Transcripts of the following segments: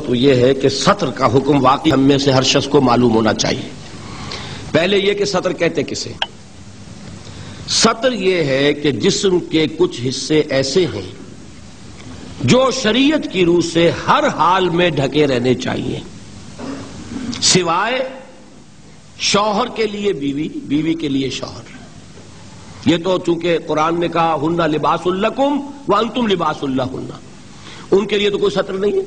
تو یہ ہے کہ سطر کا حکم واقعی ہم میں سے ہر شخص کو معلوم ہونا چاہیے۔ پہلے یہ کہ سطر کہتے کسے؟ سطر یہ ہے کہ جسم کے کچھ حصے ایسے ہیں جو شریعت کی روح سے ہر حال میں ڈھکے رہنے چاہیے، سوائے شوہر کے لیے بیوی، بیوی کے لیے شوہر۔ یہ تو چونکہ قرآن نے کہا ہن لباس لکم وانتم لباس لہن، ان کے لیے تو کوئی سطر نہیں ہے۔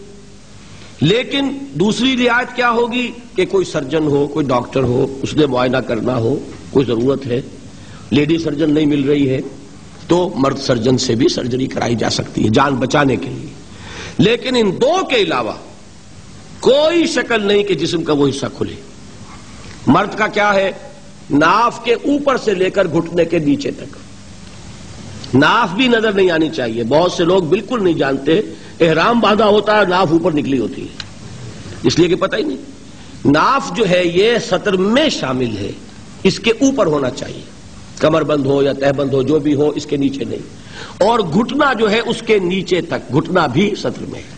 لیکن دوسری رعایت کیا ہوگی کہ کوئی سرجن ہو، کوئی ڈاکٹر ہو، اس نے معائنہ کرنا ہو، کوئی ضرورت ہے، لیڈی سرجن نہیں مل رہی ہے تو مرد سرجن سے بھی سرجری کرائی جا سکتی ہے جان بچانے کے لیے۔ لیکن ان دو کے علاوہ کوئی شکل نہیں کہ جسم کا وہ حصہ کھلے۔ مرد کا کیا ہے؟ ناف کے اوپر سے لے کر گھٹنے کے نیچے تک، ناف بھی نظر نہیں آنی چاہیے۔ بہت سے لوگ بالکل نہیں جانتے، احرام باندھا ہوتا ہے ناف اوپر نکلی ہوتی ہے، اس لیے کہ پتہ ہی نہیں۔ ناف جو ہے یہ سطر میں شامل ہے، اس کے اوپر ہونا چاہیے، کمر بند ہو یا تہ بند ہو جو بھی ہو، اس کے نیچے نہیں۔ اور گھٹنا جو ہے اس کے نیچے تک، گھٹنا بھی سطر میں ہے۔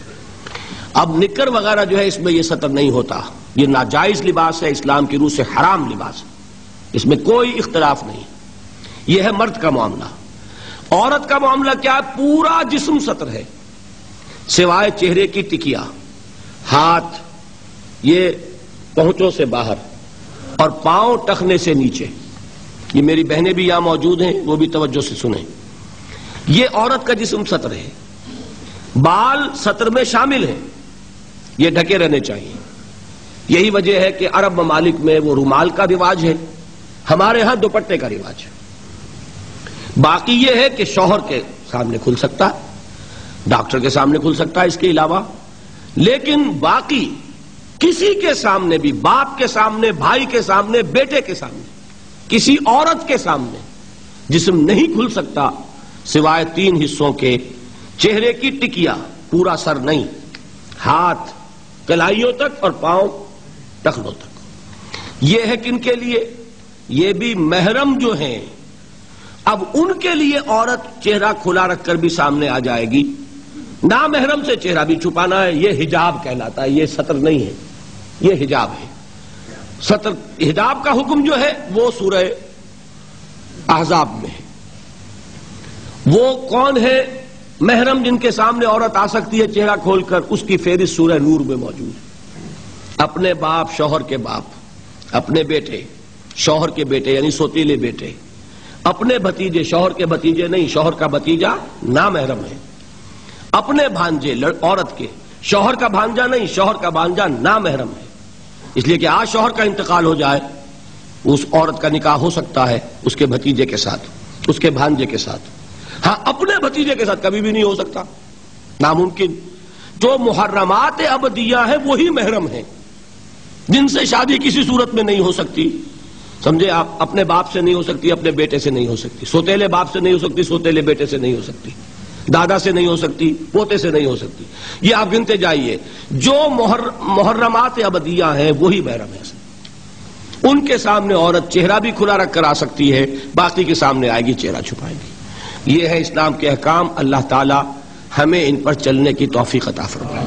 اب نکر وغیرہ جو ہے اس میں یہ سطر نہیں ہوتا، یہ ناجائز لباس ہے، اسلام کی روح سے حرام لباس ہے، اس میں کوئی اختلاف نہیں۔ یہ ہے مرد کا معاملہ۔ عورت کا معاملہ کیا؟ پورا جسم سطر ہے سوائے چہرے کی ٹکیا، ہاتھ یہ پہنچوں سے باہر، اور پاؤں ٹخنے سے نیچے۔ یہ میری بہنیں بھی یہاں موجود ہیں، وہ بھی توجہ سے سنیں۔ یہ عورت کا جسم سطر ہے، بال سطر میں شامل ہیں، یہ ڈھکے رہنے چاہیے۔ یہی وجہ ہے کہ عرب ممالک میں وہ رومال کا رواج ہے، ہمارے ہاں دوپٹے کا رواج ہے۔ باقی یہ ہے کہ شوہر کے سامنے کھل سکتا ہے، ڈاکٹر کے سامنے کھل سکتا ہے اس کے علاوہ، لیکن باقی کسی کے سامنے بھی، باپ کے سامنے، بھائی کے سامنے، بیٹے کے سامنے، کسی عورت کے سامنے جسم نہیں کھل سکتا سوائے تین حصوں کے: چہرے کی ٹکیا، پورا سر نہیں، ہاتھ کلائیوں تک اور پاؤں ٹخنوں تک۔ یہ ہے کن کے لیے؟ یہ بھی محرم جو ہیں۔ اب ان کے لیے عورت چہرہ کھلا رکھ کر بھی سامنے آ جائے گی، نامحرم سے چہرہ بھی چھپانا ہے، یہ حجاب کہلاتا ہے، یہ سطر نہیں ہے، یہ حجاب ہے۔ سطر حجاب کا حکم جو ہے وہ سورہ احزاب میں ہے۔ وہ کون ہے محرم جن کے سامنے عورت آ سکتی ہے چہرہ کھول کر؟ اس کی فہرست سورہ نور میں موجود ہے۔ اپنے باپ، شوہر کے باپ، اپنے بیٹے، شوہر کے بیٹے یعنی سوتیلے بیٹے، اپنے بھتیجے، شوہر کے بھتیجے نہیں، شوہر کا بھتیجا نامحرم ہے، اپنے بھانجے عورت کے، شوہر کا بھانجا نہیں، شوہر کا بھانجا نامحرم ہے۔ اس لیے کہ آج شوہر کا انتقال ہو جائے، اس عورت کا نکاح ہو سکتا ہے اس کے بھتیجے کے ساتھ، اس کے بھانجے کے ساتھ۔ ہاں اپنے بھتیجے کے ساتھ کبھی بھی نہیں ہو سکتا، ناممکن۔ جو محرمات ابدیہ ہیں وہی محرم ہیں، جن سے شادی کسی صورت میں نہیں ہو سکتی۔ سمجھے آپ؟ اپنے باپ سے نہیں ہو سکتی، اپنے بیٹے سے نہیں ہو سکتی، سوتیلے باپ سے نہیں ہو سکتی، سوتیلے بیٹے سے نہیں ہو سکتی، دادا سے نہیں ہو سکتی، پوتے سے نہیں ہو سکتی۔ یہ آپ گنتے جائیے، جو محرمات ابدیہ ہیں وہی محرم ہے۔ ان کے سامنے عورت چہرہ بھی کھلا رکھ کر آ سکتی ہے، باقی کے سامنے آئے گی چہرہ چھپائے گی۔ یہ ہے اسلام کے احکام۔ اللہ تعالی ہمیں ان پر چلنے کی توفیق عطا فرمائے۔